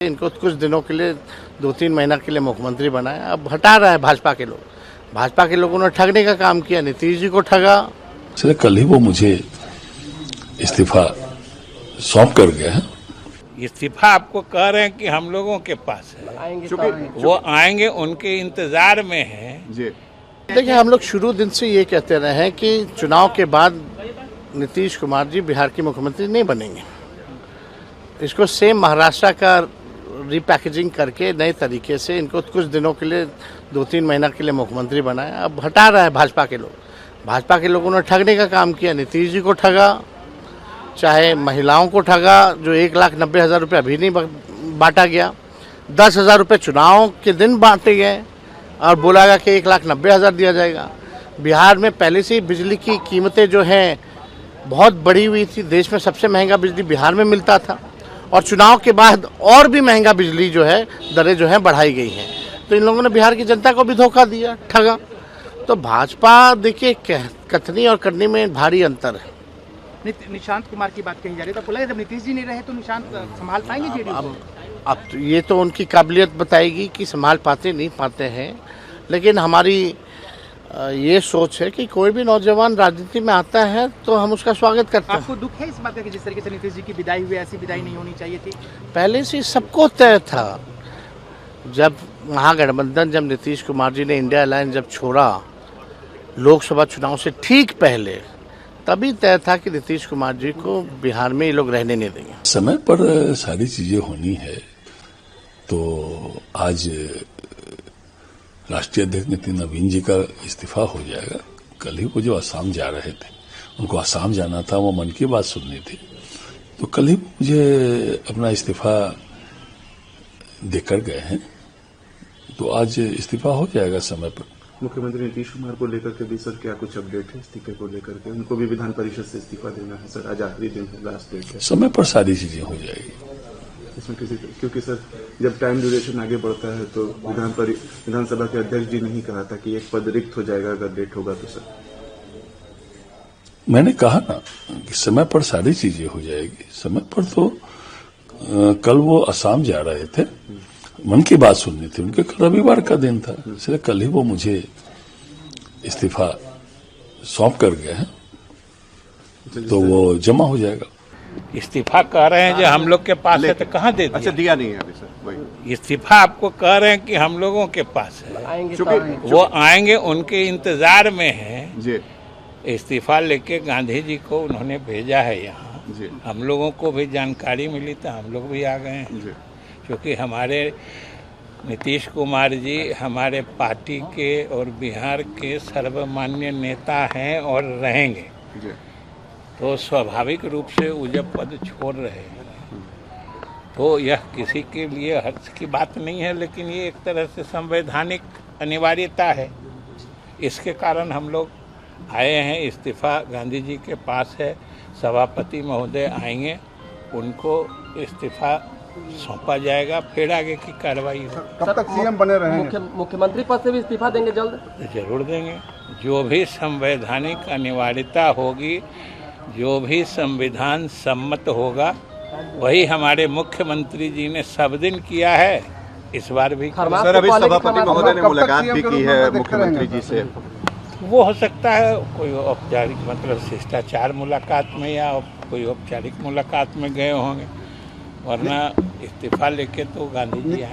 इनको कुछ दिनों के लिए 2-3 महीना के लिए मुख्यमंत्री बनाया, अब हटा रहा है भाजपा के लोगों ने ठगने का काम किया, नीतीश जी को ठगा। इसलिए कल ही वो मुझे इस्तीफा सौंप कर गए हैं। इस्तीफा आपको कह रहे हैं कि हम लोगों के पास है, वो आएंगे, उनके इंतजार में है। देखिए, हम लोग शुरू दिन से ये कहते रहे हैं कि चुनाव के बाद नीतीश कुमार जी बिहार के मुख्यमंत्री नहीं बनेंगे। इसको सेम महाराष्ट्र का रीपैकेजिंग करके नए तरीके से इनको कुछ दिनों के लिए 2-3 महीना के लिए मुख्यमंत्री बनाया, अब हटा रहा है भाजपा के लोगों ने ठगने का काम किया, नीतीश जी को ठगा, चाहे महिलाओं को ठगा जो 1,90,000 रुपये अभी नहीं बांटा गया, 10,000 रुपये चुनाव के दिन बांटे गए और बोला गया कि 1,90,000 दिया जाएगा। बिहार में पहले से ही बिजली की कीमतें जो हैं बहुत बढ़ी हुई थी, देश में सबसे महंगा बिजली बिहार में मिलता था और चुनाव के बाद और भी महंगा बिजली जो है दरें जो हैं बढ़ाई गई हैं। तो इन लोगों ने बिहार की जनता को भी धोखा दिया, ठगा। तो भाजपा देखिए कथनी और करनी में भारी अंतर है। निशांत कुमार की बात कही जा रही है, तो बोला जब नीतीश जी नहीं रहे तो निशांत संभाल पाएंगे जेडीयू को? अब तो ये तो उनकी काबिलियत बताएगी कि संभाल पाते नहीं पाते हैं, लेकिन हमारी ये सोच है कि कोई भी नौजवान राजनीति में आता है तो हम उसका स्वागत करते हैं। आपको दुख है इस बात का कि जिस तरीके से नीतीश जी की विदाई हुई, ऐसी विदाई नहीं होनी चाहिए थी? पहले से सबको तय था, जब महागठबंधन, जब नीतीश कुमार जी ने इंडिया अलायंस जब छोड़ा लोकसभा चुनाव से ठीक पहले, तभी तय था कि नीतीश कुमार जी को बिहार में ये लोग रहने नहीं देंगे। समय पर सारी चीजें होनी है। तो आज राष्ट्रीय अध्यक्ष नितिन नवीन जी का इस्तीफा हो जाएगा। कल ही वो जो असम जा रहे थे, उनको असम जाना था, वो मन की बात सुननी थी, तो कल ही मुझे अपना इस्तीफा देकर गए हैं। तो आज इस्तीफा हो जाएगा समय पर। मुख्यमंत्री नीतीश कुमार को लेकर के भी सर क्या कुछ अपडेट है इस्तीफे को लेकर के? उनको भी विधान परिषद से इस्तीफा देना है सर, आज आखिरी दिन है, लास्ट डेट है। समय पर सारी चीजें हो जाएगी इसमें क्योंकि सर जब टाइम ड्यूरेशन आगे बढ़ता है तो विधानसभा के अध्यक्ष जी ने ही कहा था कि एक पद रिक्त हो जाएगा अगर लेट होगा तो। सर मैंने कहा ना कि समय पर सारी चीजें हो जाएगी। समय पर तो कल वो असम जा रहे थे, मन की बात सुननी थी, उनके कल रविवार का दिन था, इसलिए कल ही वो मुझे इस्तीफा सौंप कर गए हैं, तो वो जमा हो जाएगा। इस्तीफा कह रहे हैं जो हम लोग के पास है, तो कहाँ दे दिया? अच्छा, दिया नहीं है अभी सर। वही इस्तीफा आपको कह रहे हैं कि हम लोगों के पास है, वो आएंगे, उनके इंतजार में है जी। इस्तीफा लेके गांधी जी को उन्होंने भेजा है यहाँ जी। हम लोगों को भी जानकारी मिली तो हम लोग भी आ गए हैं, क्योंकि हमारे नीतीश कुमार जी हमारे पार्टी के और बिहार के सर्वमान्य नेता हैं और रहेंगे जी। तो स्वाभाविक रूप से वो जब पद छोड़ रहे हैं तो यह किसी के लिए हर्ष की बात नहीं है, लेकिन ये एक तरह से संवैधानिक अनिवार्यता है। इसके कारण हम लोग आए हैं। इस्तीफा गांधी जी के पास है, सभापति महोदय आएंगे, उनको इस्तीफा सौंपा जाएगा, फिर आगे की कार्रवाई हो। कब तक सीएम बने रहेंगे? मुख्यमंत्री पद से भी इस्तीफा देंगे जल्द? जरूर देंगे। जो भी संवैधानिक अनिवार्यता होगी, जो भी संविधान सम्मत होगा, वही हमारे मुख्यमंत्री जी ने सब दिन किया है, इस बार भी। सर, अभी सभापति महोदय ने मुलाकात भी की है मुख्यमंत्री जी से। वो हो सकता है कोई औपचारिक, मतलब शिष्टाचार मुलाकात में या कोई औपचारिक मुलाकात में गए होंगे, वरना इस्तीफा लेके तो गांधी जी आए।